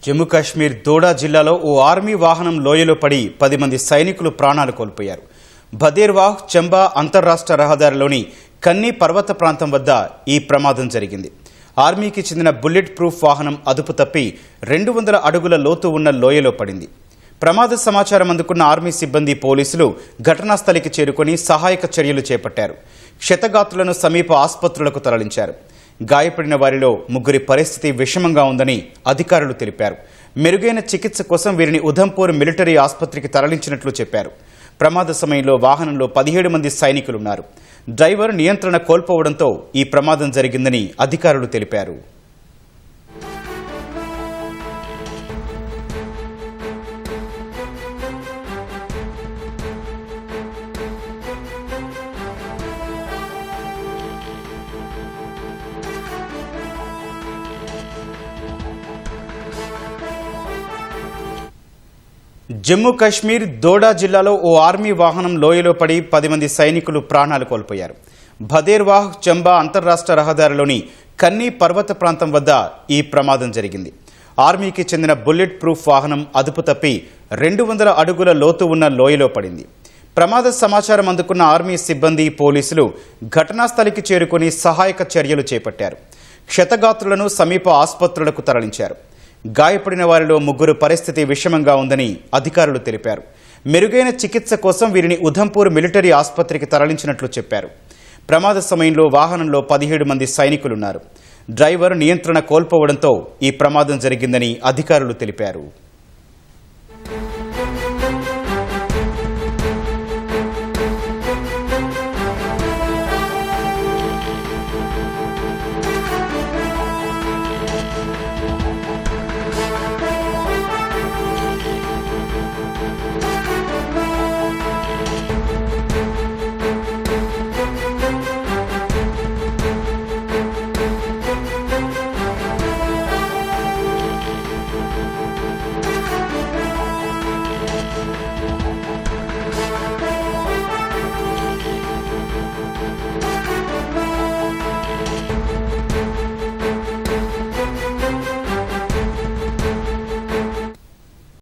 జమ్మూ కాశ్మీర్ దోడా జిల్లాలో ఓ ఆర్మీ వాహనం లోయలో పడి 10 మంది సైనికులు ప్రాణాలు కోల్పోయారు. భదేర్వాహ్ చంబా అంతర్రాష్ట్ర రహదారిలోని కన్నీ పర్వత ప్రాంతం వద్ద ఈ ప్రమాదం జరిగింది. ఆర్మీకి చెందిన బుల్లెట్ ప్రూఫ్ వాహనం అదుపు తప్పి 200 అడుగుల లోతు ఉన్న లోయలో పడింది. ప్రమాద సమాచారం అందుకున్న ఆర్మీ సిబ్బంది పోలీసులు ఘటనా స్థలికి చేరుకుని సహాయక చర్యలు చేపట్టారు. క్షతగాత్రులను సమీప ఆసుపత్రులకు తరలించారు. గాయపడిన వారిలో 3 పరిస్థితి విషమంగా ఉందని అధికారులు తెలిపారు. మెరుగైన చికిత్స కోసం వీరిని ఉధంపూర్ మిలిటరీ ఆసుపత్రికి తరలించినట్లు చెప్పారు. ప్రమాద సమయంలో వాహనంలో 17 మంది సైనికులున్నారు. డ్రైవర్ నియంత్రణ కోల్పోవడంతో ఈ ప్రమాదం జరిగిందని అధికారులు తెలిపారు. జమ్మూ కాశ్మీర్ దోడా జిల్లాలో ఓ ఆర్మీ వాహనం లోయలో పడి 10 మంది సైనికులు ప్రాణాలు కోల్పోయారు. భదేర్వాహ్ చంబా అంతర్రాష్ట్ర రహదారిలోని కన్నీ పర్వత ప్రాంతం వద్ద ఈ ప్రమాదం జరిగింది. ఆర్మీకి చెందిన బుల్లెట్ ప్రూఫ్ వాహనం అదుపు తప్పి 200 అడుగుల లోతు ఉన్న లోయలో పడింది. ప్రమాద సమాచారం అందుకున్న ఆర్మీ సిబ్బంది పోలీసులు ఘటనా స్థలికి చేరుకుని సహాయక చర్యలు చేపట్టారు. క్షతగాత్రులను సమీప ఆసుపత్రులకు తరలించారు. గాయపడిన వారిలో 3 పరిస్థితి విషమంగా ఉందని అధికారులు తెలిపారు. మెరుగైన చికిత్స కోసం వీరిని ఉధంపూర్ మిలిటరీ ఆసుపత్రికి తరలించినట్లు చెప్పారు. ప్రమాద సమయంలో వాహనంలో 17 మంది సైనికులున్నారు. డ్రైవర్ నియంత్రణ కోల్పోవడంతో ఈ ప్రమాదం జరిగిందని అధికారులు తెలిపారు.